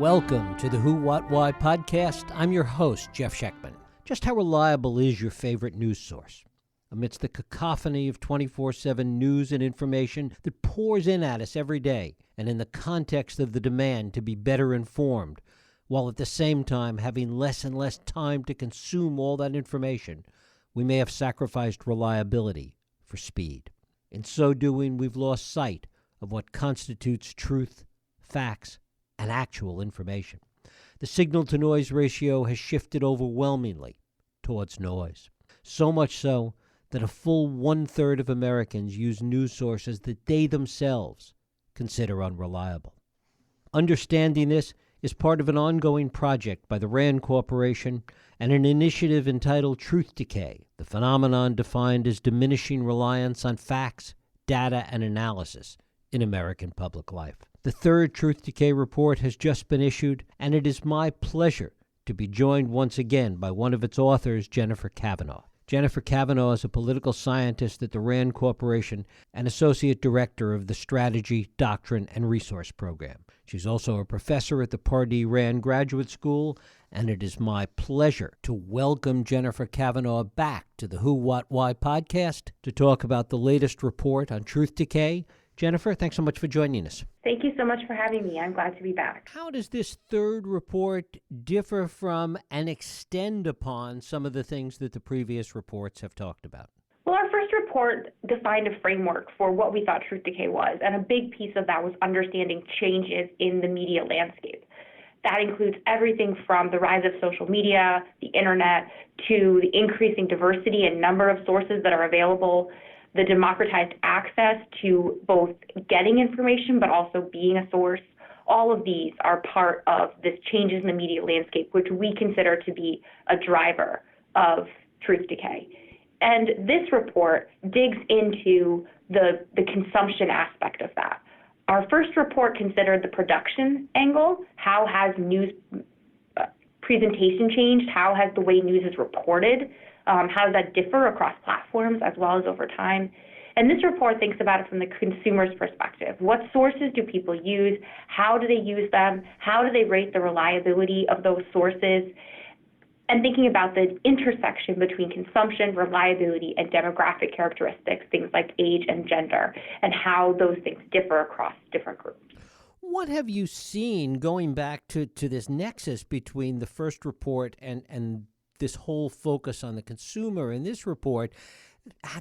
Welcome to the Who, What, Why podcast. I'm your host, Jeff Schechtman. Just how reliable is your favorite news source? Amidst the cacophony of 24/7 news and information that pours in at us every day, and in the context of the demand to be better informed, while at the same time having less and less time to consume all that information, we may have sacrificed reliability for speed. In so doing, we've lost sight of what constitutes truth, facts, and actual information. The signal-to-noise ratio has shifted overwhelmingly towards noise. So much so that a full one-third of Americans use news sources that they themselves consider unreliable. Understanding this is part of an ongoing project by the RAND Corporation and an initiative entitled Truth Decay, the phenomenon defined as diminishing reliance on facts, data, and analysis in American public life. The third Truth Decay report has just been issued, and it is my pleasure to be joined once again by one of its authors, Jennifer Cavanaugh. Jennifer Cavanaugh is a political scientist at the RAND Corporation and Associate Director of the Strategy, Doctrine, and Resource Program. She's also a professor at the Pardee RAND Graduate School, and it is my pleasure to welcome Jennifer Cavanaugh back to the Who, What, Why podcast to talk about the latest report on Truth Decay. Jennifer, thanks so much for joining us. Thank you so much for having me. I'm glad to be back. How does this third report differ from and extend upon some of the things that the previous reports have talked about? Well, our first report defined a framework for what we thought truth decay was, and a big piece of that was understanding changes in the media landscape. That includes everything from the rise of social media, the internet, to the increasing diversity and number of sources that are available, the democratized access to both getting information but also being a source. All of these are part of this changes in the media landscape, which we consider to be a driver of truth decay. And this report digs into the consumption aspect of that. Our first report considered the production angle. How has news presentation changed? How has the way news is reported? How does that differ across platforms as well as over time? And this report thinks about it from the consumer's perspective. What sources do people use? How do they use them? How do they rate the reliability of those sources? And thinking about the intersection between consumption, reliability, and demographic characteristics, things like age and gender, and how those things differ across different groups. What have you seen going back to this nexus between the first report and this whole focus on the consumer in this report?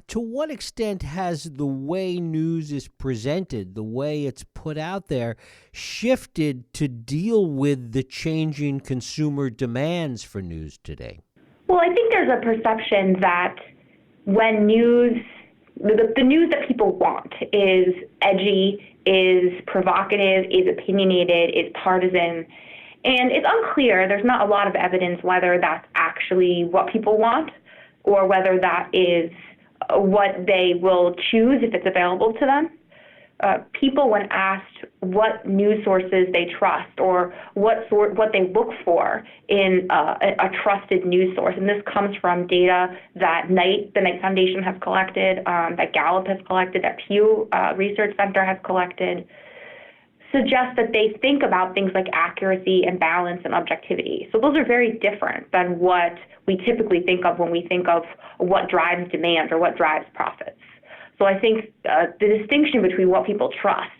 To what extent has the way news is presented, the way it's put out there, shifted to deal with the changing consumer demands for news today? Well, I think there's a perception that when news, the news that people want is edgy, is provocative, is opinionated, is partisan. And it's unclear, there's not a lot of evidence whether that's actually what people want or whether that is what they will choose if it's available to them. People, when asked what news sources they trust or what they look for in a trusted news source, and this comes from data that the Knight Foundation has collected, that Gallup has collected, that Pew Research Center has collected, suggests that they think about things like accuracy and balance and objectivity. So those are very different than what we typically think of when we think of what drives demand or what drives profits. So I think the distinction between what people trust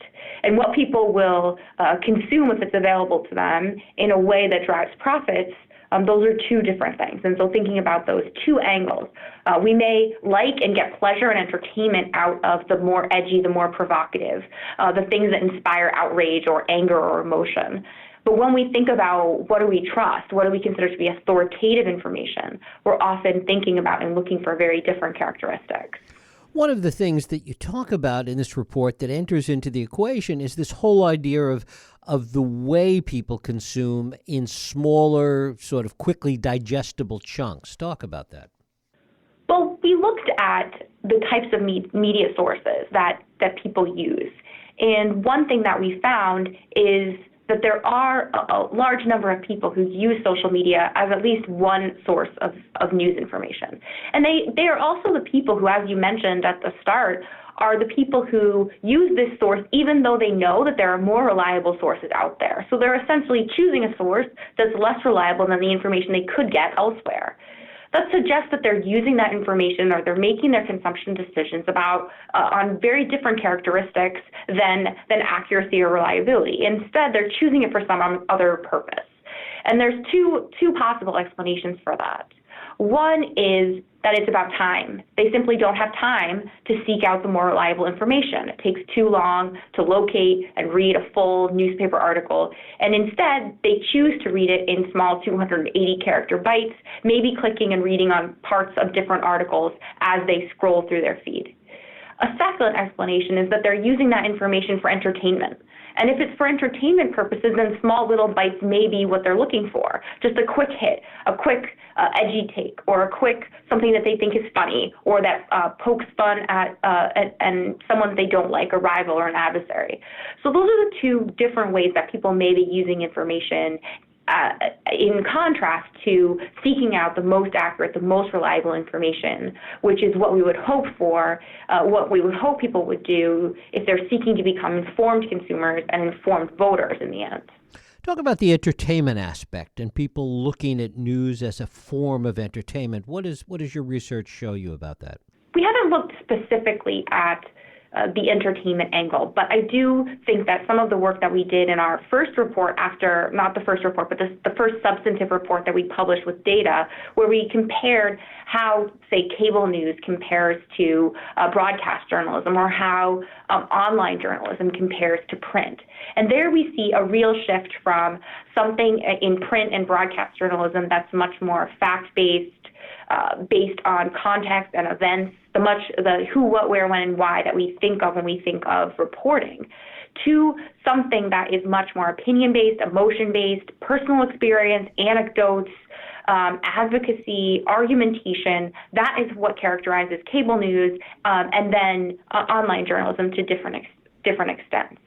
and what people will consume if it's available to them in a way that drives profits, those are two different things. And so thinking about those two angles, we may like and get pleasure and entertainment out of the more edgy, the more provocative, the things that inspire outrage or anger or emotion. But when we think about what do we trust, what do we consider to be authoritative information, we're often thinking about and looking for very different characteristics. One of the things that you talk about in this report that enters into the equation is this whole idea of the way people consume in smaller, sort of quickly digestible chunks. Talk about that. Well, we looked at the types of media sources that people use. And one thing that we found is that there are a large number of people who use social media as at least one source of news information. And they are also the people who, as you mentioned at the start, are the people who use this source even though they know that there are more reliable sources out there. So they're essentially choosing a source that's less reliable than the information they could get elsewhere. That suggests that they're using that information or they're making their consumption decisions about on very different characteristics than accuracy or reliability. Instead, they're choosing it for some other purpose. And there's two possible explanations for that. One is that it's about time. They simply don't have time to seek out the more reliable information. It takes too long to locate and read a full newspaper article, and instead they choose to read it in small 280-character bites, maybe clicking and reading on parts of different articles as they scroll through their feed. A second explanation is that they're using that information for entertainment. And if it's for entertainment purposes, then small little bites may be what they're looking for. Just a quick hit, a quick edgy take, or a quick something that they think is funny, or that pokes fun at and someone they don't like, a rival or an adversary. So those are the two different ways that people may be using information in contrast to seeking out the most accurate, the most reliable information, which is what we would hope for, what we would hope people would do if they're seeking to become informed consumers and informed voters in the end. Talk about the entertainment aspect and people looking at news as a form of entertainment. What does your research show you about that? We haven't looked specifically at the entertainment angle, but I do think that some of the work that we did in our first report not the first report, but the first substantive report that we published with data, where we compared how, say, cable news compares to broadcast journalism, or how online journalism compares to print. And there we see a real shift from something in print and broadcast journalism that's much more fact-based, based on context and events, the who, what, where, when, and why that we think of when we think of reporting, to something that is much more opinion-based, emotion-based, personal experience, anecdotes, advocacy, argumentation. That is what characterizes cable news, and then online journalism to different extents.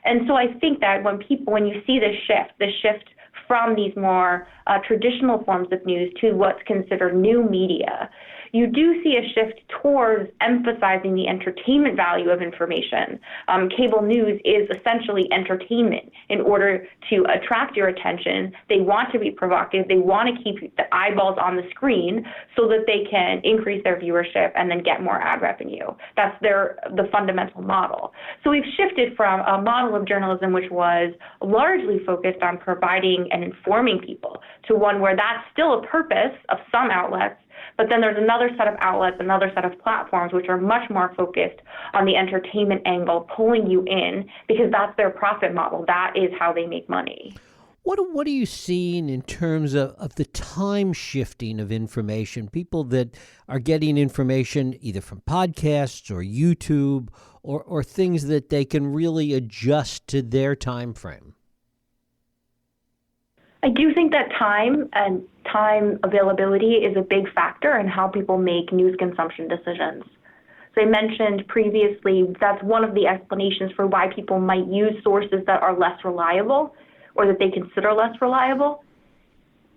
And so I think that when you see this shift from these more traditional forms of news to what's considered new media, you do see a shift towards emphasizing the entertainment value of information. Cable news is essentially entertainment. In order to attract your attention, they want to be provocative. They want to keep the eyeballs on the screen so that they can increase their viewership and then get more ad revenue. That's the fundamental model. So we've shifted from a model of journalism which was largely focused on providing and informing people to one where that's still a purpose of some outlets, but then there's another set of outlets, another set of platforms which are much more focused on the entertainment angle, pulling you in because that's their profit model. That is how they make money. What are you seeing in terms of the time shifting of information? People that are getting information either from podcasts or YouTube or things that they can really adjust to their time frame? I do think that time and time availability is a big factor in how people make news consumption decisions. As I mentioned previously, that's one of the explanations for why people might use sources that are less reliable or that they consider less reliable,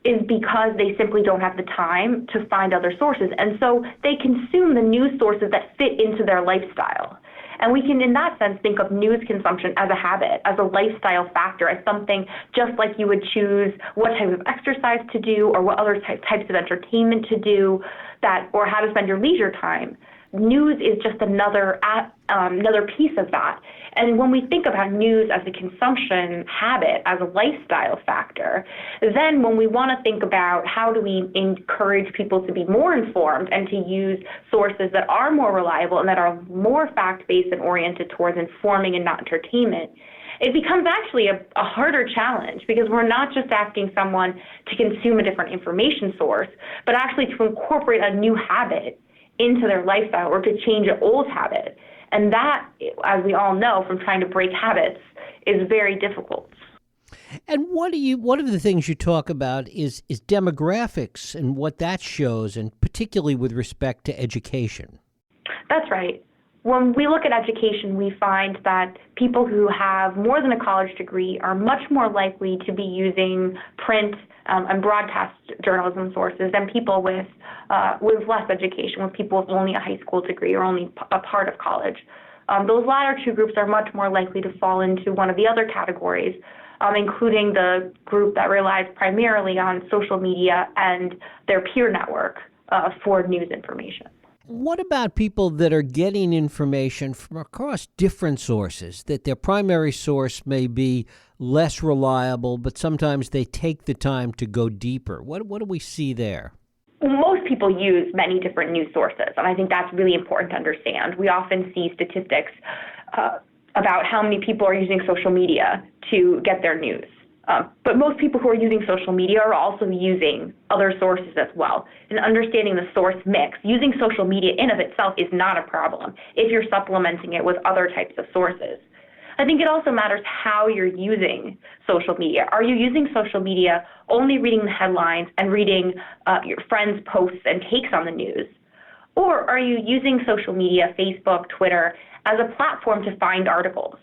is because they simply don't have the time to find other sources. And so they consume the news sources that fit into their lifestyle. And we can, in that sense, think of news consumption as a habit, as a lifestyle factor, as something just like you would choose what type of exercise to do or what other types of entertainment to do, or how to spend your leisure time. News is just another piece of that. And when we think about news as a consumption habit, as a lifestyle factor, then when we want to think about how do we encourage people to be more informed and to use sources that are more reliable and that are more fact-based and oriented towards informing and not entertainment, it becomes actually a harder challenge because we're not just asking someone to consume a different information source, but actually to incorporate a new habit into their lifestyle or to change an old habit. And that, as we all know from trying to break habits, is very difficult. And one of the things you talk about is demographics and what that shows, and particularly with respect to education. That's right. when we look at education, we find that people who have more than a college degree are much more likely to be using print and broadcast journalism sources than people with less education, with people with only a high school degree or only a part of college. Those latter two groups are much more likely to fall into one of the other categories, including the group that relies primarily on social media and their peer network for news information. What about people that are getting information from across different sources, that their primary source may be less reliable, but sometimes they take the time to go deeper? What do we see there? Most people use many different news sources, and I think that's really important to understand. We often see statistics about how many people are using social media to get their news. But most people who are using social media are also using other sources as well. And understanding the source mix, using social media in of itself is not a problem if you're supplementing it with other types of sources. I think it also matters how you're using social media. Are you using social media only reading the headlines and reading your friends' posts and takes on the news? Or are you using social media, Facebook, Twitter, as a platform to find articles?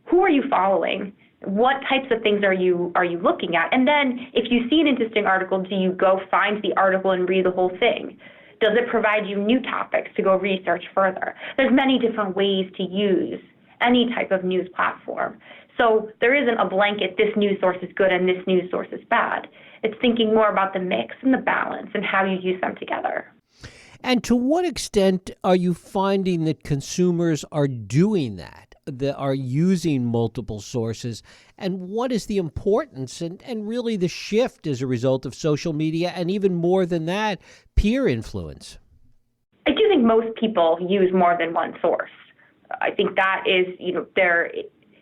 Who are you following? What types of things are you looking at? And then if you see an interesting article, do you go find the article and read the whole thing? Does it provide you new topics to go research further? There's many different ways to use any type of news platform. So there isn't a blanket, this news source is good and this news source is bad. It's thinking more about the mix and the balance and how you use them together. And to what extent are you finding that consumers are doing that are using multiple sources? And what is the importance and really the shift as a result of social media and even more than that, peer influence? I do think most people use more than one source. I think that is,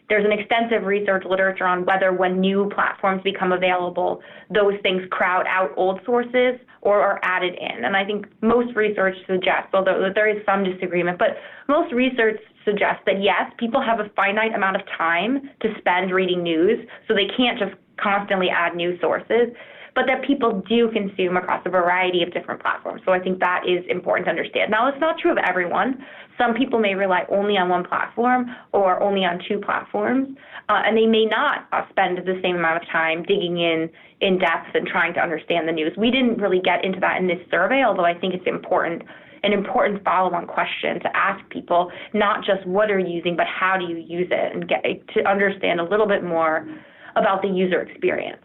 there's an extensive research literature on whether when new platforms become available, those things crowd out old sources or are added in. And I think most research suggests, although there is some disagreement, but most research suggests that yes, people have a finite amount of time to spend reading news, so they can't just constantly add new sources, but that people do consume across a variety of different platforms. So I think that is important to understand. Now, it's not true of everyone. Some people may rely only on one platform or only on two platforms, and they may not spend the same amount of time digging in depth and trying to understand the news. We didn't really get into that in this survey, although I think it's an important follow-on question to ask people, not just what are you using, but how do you use it, and get to understand a little bit more about the user experience.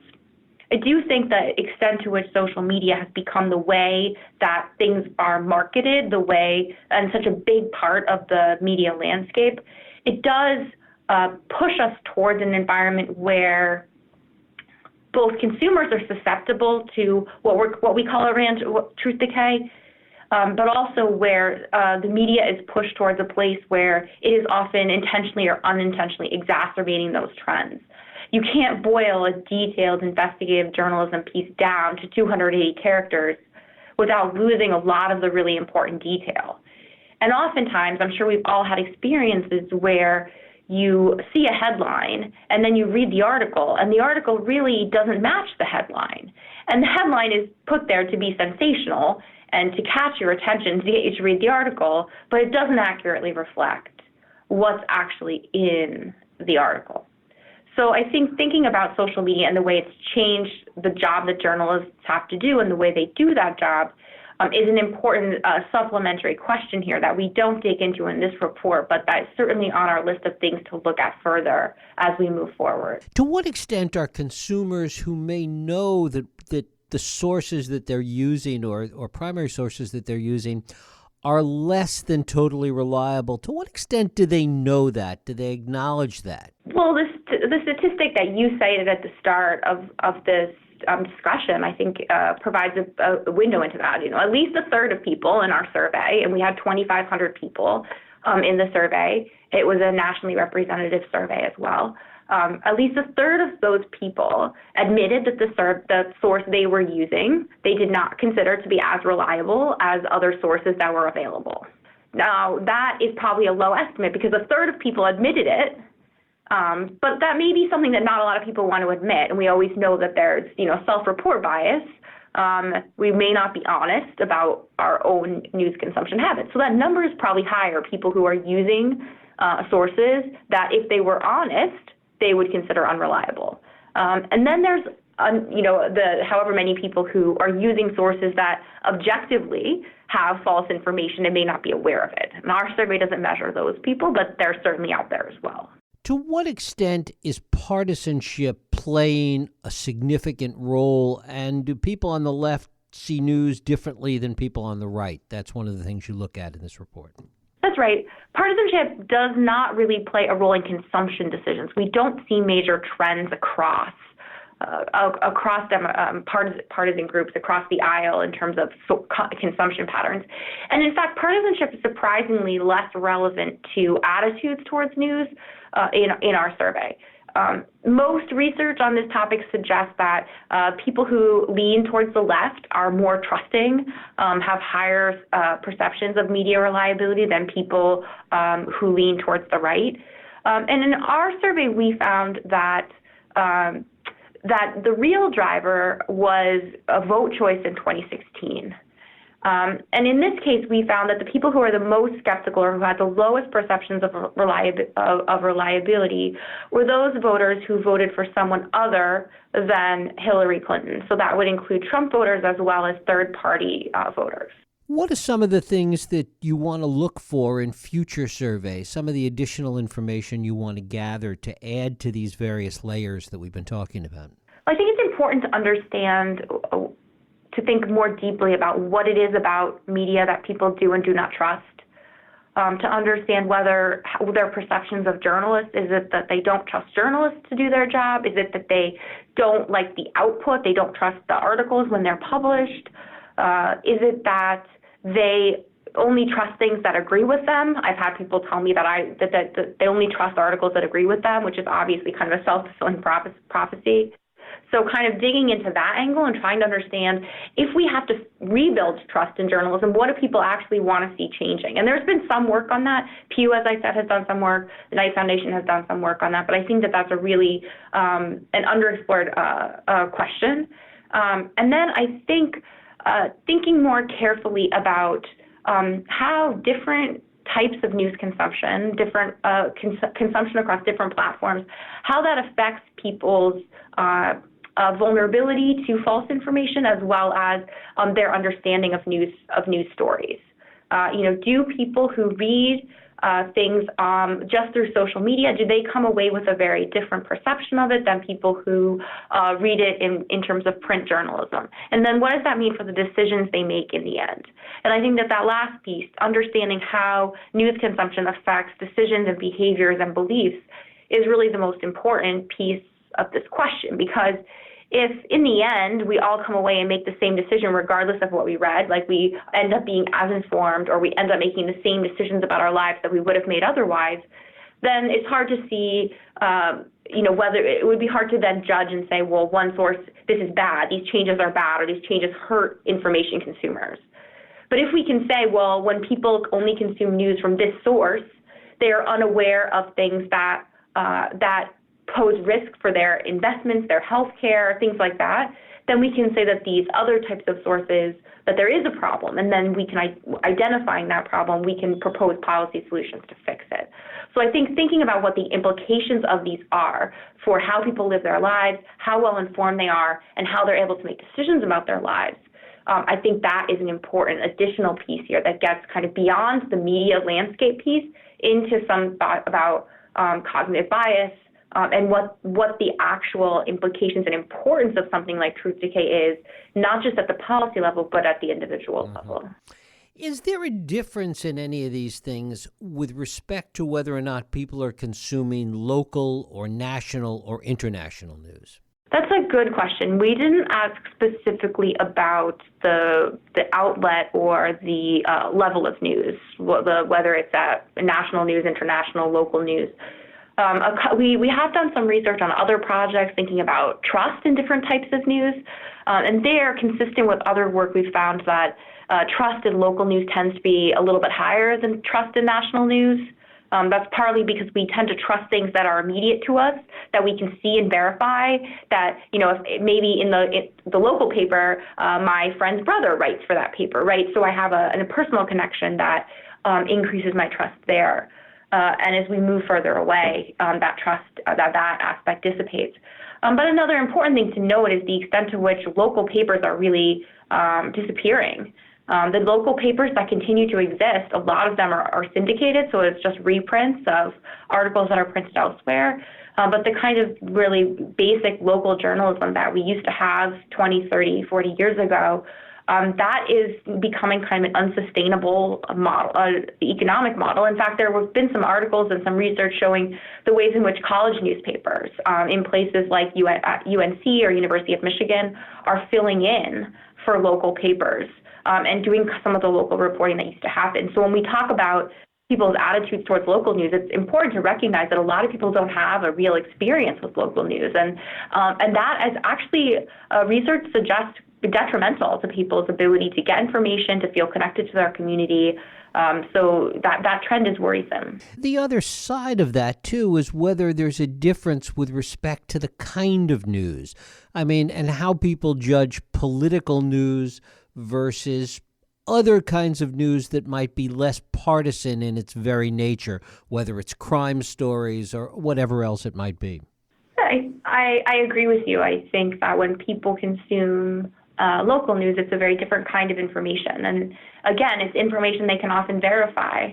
I do think the extent to which social media has become the way that things are marketed, the way, and such a big part of the media landscape, it does push us towards an environment where both consumers are susceptible to what we call truth decay, but also where the media is pushed towards a place where it is often intentionally or unintentionally exacerbating those trends. You can't boil a detailed investigative journalism piece down to 280 characters without losing a lot of the really important detail. And oftentimes, I'm sure we've all had experiences where you see a headline and then you read the article, and the article really doesn't match the headline. And the headline is put there to be sensational and to catch your attention, to get you to read the article, but it doesn't accurately reflect what's actually in the article. So I think thinking about social media and the way it's changed the job that journalists have to do and the way they do that job is an important supplementary question here that we don't dig into in this report, but that's certainly on our list of things to look at further as we move forward. To what extent are consumers who may know that the sources that they're using or primary sources that they're using are less than totally reliable, to what extent do they know that? Do they acknowledge that? Well, the statistic that you cited at the start of this discussion, I think, provides a window into that. At least a third of people in our survey, and we had 2,500 people in the survey. It was a nationally representative survey as well. At least a third of those people admitted that the source they were using, they did not consider to be as reliable as other sources that were available. Now, that is probably a low estimate because a third of people admitted it, but that may be something that not a lot of people want to admit, and we always know that there's self-report bias we may not be honest about our own news consumption habits. So that number is probably higher, people who are using sources that if they were honest, they would consider unreliable. And then there's the however many people who are using sources that objectively have false information and may not be aware of it. And our survey doesn't measure those people, but they're certainly out there as well. To what extent is partisanship playing a significant role, and do people on the left see news differently than people on the right? That's one of the things you look at in this report. That's right. Partisanship does not really play a role in consumption decisions. We don't see major trends across partisan groups across the aisle in terms of consumption patterns. And in fact, partisanship is surprisingly less relevant to attitudes towards news in our survey. Most research on this topic suggests that people who lean towards the left are more trusting, have higher perceptions of media reliability than people who lean towards the right. And in our survey, we found that the real driver was a vote choice in 2016. And in this case, we found that the people who are the most skeptical or who had the lowest perceptions of reliability were those voters who voted for someone other than Hillary Clinton. So that would include Trump voters as well as third-party voters. What are some of the things that you want to look for in future surveys, some of the additional information you want to gather to add to these various layers that we've been talking about? I think it's important to understand, to think more deeply about what it is about media that people do and do not trust, to understand whether their perceptions of journalists, is it that they don't trust journalists to do their job? Is it that they don't like the output, they don't trust the articles when they're published? Is it that they only trust things that agree with them? I've had people tell me that they only trust articles that agree with them, which is obviously kind of a self-fulfilling prophecy. So kind of digging into that angle and trying to understand if we have to rebuild trust in journalism, what do people actually want to see changing? And there's been some work on that. Pew, as I said, has done some work. The Knight Foundation has done some work on that. But I think that that's a really an underexplored question. And then I think thinking more carefully about how different types of news consumption, different consumption across different platforms, how that affects people's vulnerability to false information as well as their understanding of news stories. Do people who read things just through social media, do they come away with a very different perception of it than people who read it in terms of print journalism? And then what does that mean for the decisions they make in the end? And I think that last piece, understanding how news consumption affects decisions and behaviors and beliefs, is really the most important piece of this question, because if in the end we all come away and make the same decision regardless of what we read, like we end up being as informed or we end up making the same decisions about our lives that we would have made otherwise, then it's hard to see, whether it would be hard to then judge and say, well, one source, this is bad, these changes are bad, or these changes hurt information consumers. But if we can say, well, when people only consume news from this source, they are unaware of things that pose risk for their investments, their health care, things like that, then we can say that these other types of sources, that there is a problem, and then we can, identifying that problem, we can propose policy solutions to fix it. So I think thinking about what the implications of these are for how people live their lives, how well informed they are, and how they're able to make decisions about their lives, I think that is an important additional piece here that gets kind of beyond the media landscape piece into some thought about cognitive bias, and what the actual implications and importance of something like truth decay is, not just at the policy level, but at the individual level. Is there a difference in any of these things with respect to whether or not people are consuming local or national or international news? That's a good question. We didn't ask specifically about the outlet or the level of news, whether it's national news, international, local news. We have done some research on other projects thinking about trust in different types of news, and they are consistent with other work we've found that trust in local news tends to be a little bit higher than trust in national news. That's partly because we tend to trust things that are immediate to us, that we can see and verify. That, if maybe in the local paper, my friend's brother writes for that paper, right? So I have a personal connection that increases my trust there. And as we move further away, that trust, that aspect dissipates. But another important thing to note is the extent to which local papers are really disappearing. The local papers that continue to exist, a lot of them are syndicated, so it's just reprints of articles that are printed elsewhere. But the kind of really basic local journalism that we used to have 20, 30, 40 years ago, that is becoming kind of an unsustainable model, economic model. In fact, there have been some articles and some research showing the ways in which college newspapers in places like UNC or University of Michigan are filling in for local papers and doing some of the local reporting that used to happen. So when we talk about people's attitudes towards local news, it's important to recognize that a lot of people don't have a real experience with local news. And that is actually, research suggests, detrimental to people's ability to get information, to feel connected to their community. So that trend is worrisome. The other side of that, too, is whether there's a difference with respect to the kind of news. I mean, and how people judge political news versus other kinds of news that might be less partisan in its very nature, whether it's crime stories or whatever else it might be. I agree with you. I think that when people consume local news, it's a very different kind of information. And again, it's information they can often verify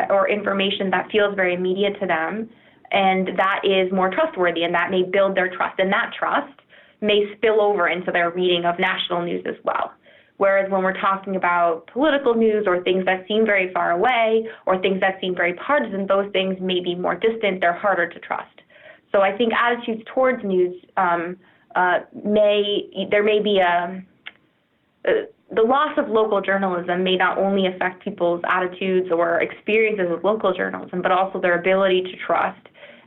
or information that feels very immediate to them. And that is more trustworthy, and that may build their trust. And that trust may spill over into their reading of national news as well. Whereas when we're talking about political news or things that seem very far away or things that seem very partisan, those things may be more distant. They're harder to trust. So I think attitudes towards news there may be the loss of local journalism may not only affect people's attitudes or experiences with local journalism, but also their ability to trust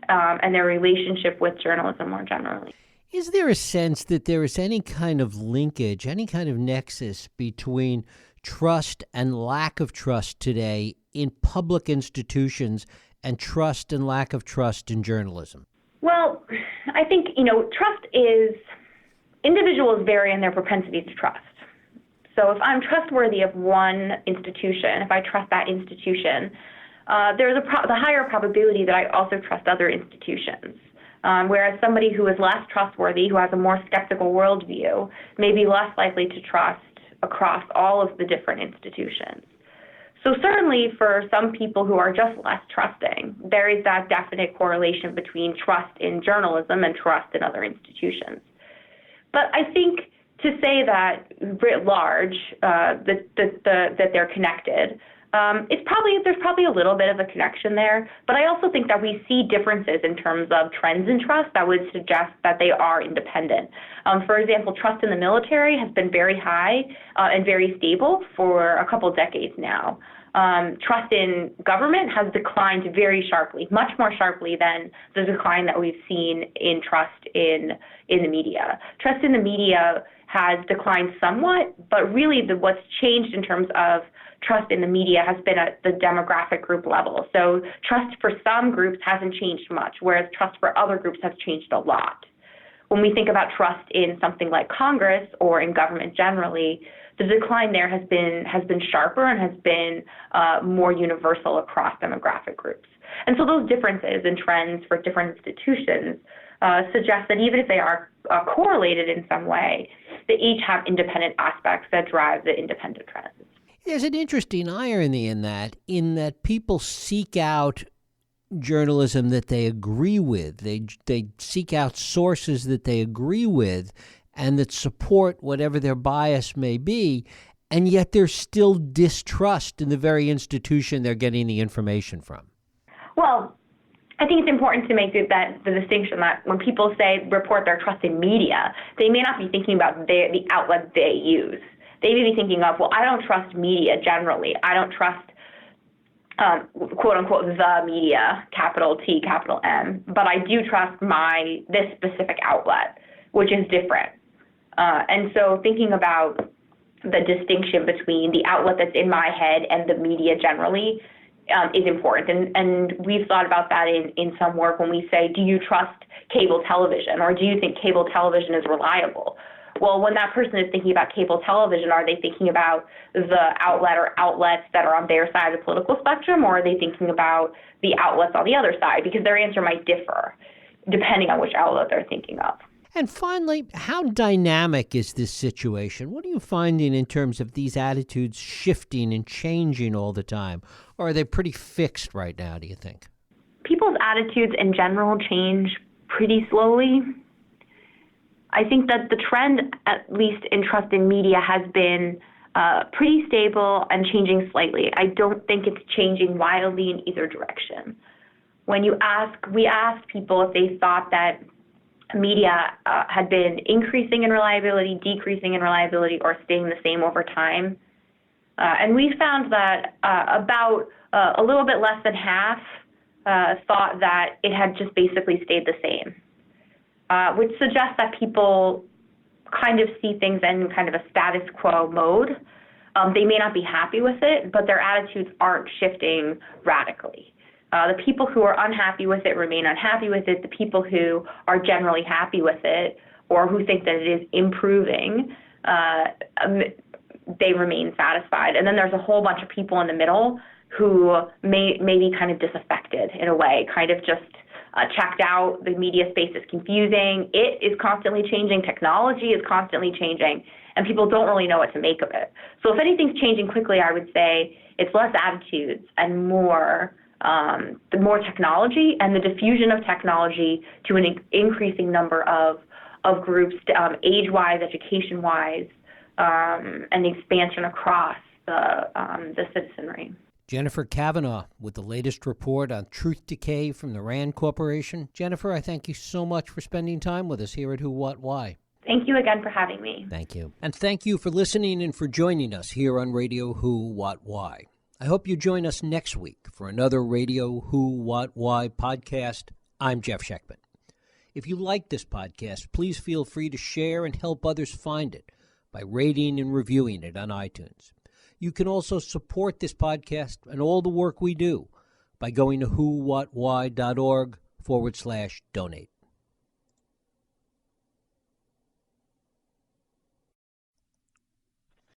and their relationship with journalism more generally. Is there a sense that there is any kind of linkage, any kind of nexus between trust and lack of trust today in public institutions and trust and lack of trust in journalism? Well, I think, trust is, individuals vary in their propensity to trust. So if I'm trustworthy of one institution, if I trust that institution, there's the higher probability that I also trust other institutions. Whereas somebody who is less trustworthy, who has a more skeptical worldview, may be less likely to trust across all of the different institutions. So certainly for some people who are just less trusting, there is that definite correlation between trust in journalism and trust in other institutions. But I think to say that writ large that they're connected, there's probably a little bit of a connection there. But I also think that we see differences in terms of trends in trust that would suggest that they are independent. For example, trust in the military has been very high and very stable for a couple decades now. Trust in government has declined very sharply, much more sharply than the decline that we've seen in trust in the media. Trust in the media has declined somewhat, but really what's changed in terms of trust in the media has been at the demographic group level. So trust for some groups hasn't changed much, whereas trust for other groups has changed a lot. When we think about trust in something like Congress or in government generally, the decline there has been sharper and has been more universal across demographic groups. And so those differences and trends for different institutions suggest that even if they are correlated in some way, they each have independent aspects that drive the independent trends. There's an interesting irony in that people seek out journalism that they agree with. They seek out sources that they agree with and that support whatever their bias may be, and yet there's still distrust in the very institution they're getting the information from. Well, I think it's important to make the distinction that when people say report their trust in media, they may not be thinking about the outlet they use. They may be thinking of, well, I don't trust media generally. I don't trust, quote unquote, the media, capital T, capital M, but I do trust this specific outlet, which is different. And so thinking about the distinction between the outlet that's in my head and the media generally is important. And we've thought about that in some work when we say, do you trust cable television, or do you think cable television is reliable? Well, when that person is thinking about cable television, are they thinking about the outlet or outlets that are on their side of the political spectrum, or are they thinking about the outlets on the other side? Because their answer might differ depending on which outlet they're thinking of. And finally, how dynamic is this situation? What are you finding in terms of these attitudes shifting and changing all the time? Or are they pretty fixed right now, do you think? People's attitudes in general change pretty slowly. I think that the trend, at least in trust in media, has been pretty stable and changing slightly. I don't think it's changing wildly in either direction. We asked people if they thought that media had been increasing in reliability, decreasing in reliability, or staying the same over time. And we found that about a little bit less than half thought that it had just basically stayed the same, which suggests that people kind of see things in kind of a status quo mode. They may not be happy with it, but their attitudes aren't shifting radically. The people who are unhappy with it remain unhappy with it. The people who are generally happy with it, or who think that it is improving, they remain satisfied. And then there's a whole bunch of people in the middle who may be kind of disaffected in a way, kind of just checked out. The media space is confusing. It is constantly changing. Technology is constantly changing, and people don't really know what to make of it. So if anything's changing quickly, I would say it's less attitudes and more technology, and the diffusion of technology to an increasing number of groups, age-wise, education-wise, and the expansion across the citizenry. Jennifer Kavanaugh with the latest report on truth decay from the RAND Corporation. Jennifer, I thank you so much for spending time with us here at Who, What, Why. Thank you again for having me. Thank you. And thank you for listening and for joining us here on Radio Who, What, Why. I hope you join us next week for another Radio Who, What, Why podcast. I'm Jeff Sheckman. If you like this podcast, please feel free to share and help others find it by rating and reviewing it on iTunes. You can also support this podcast and all the work we do by going to whowhatwhy.org/donate.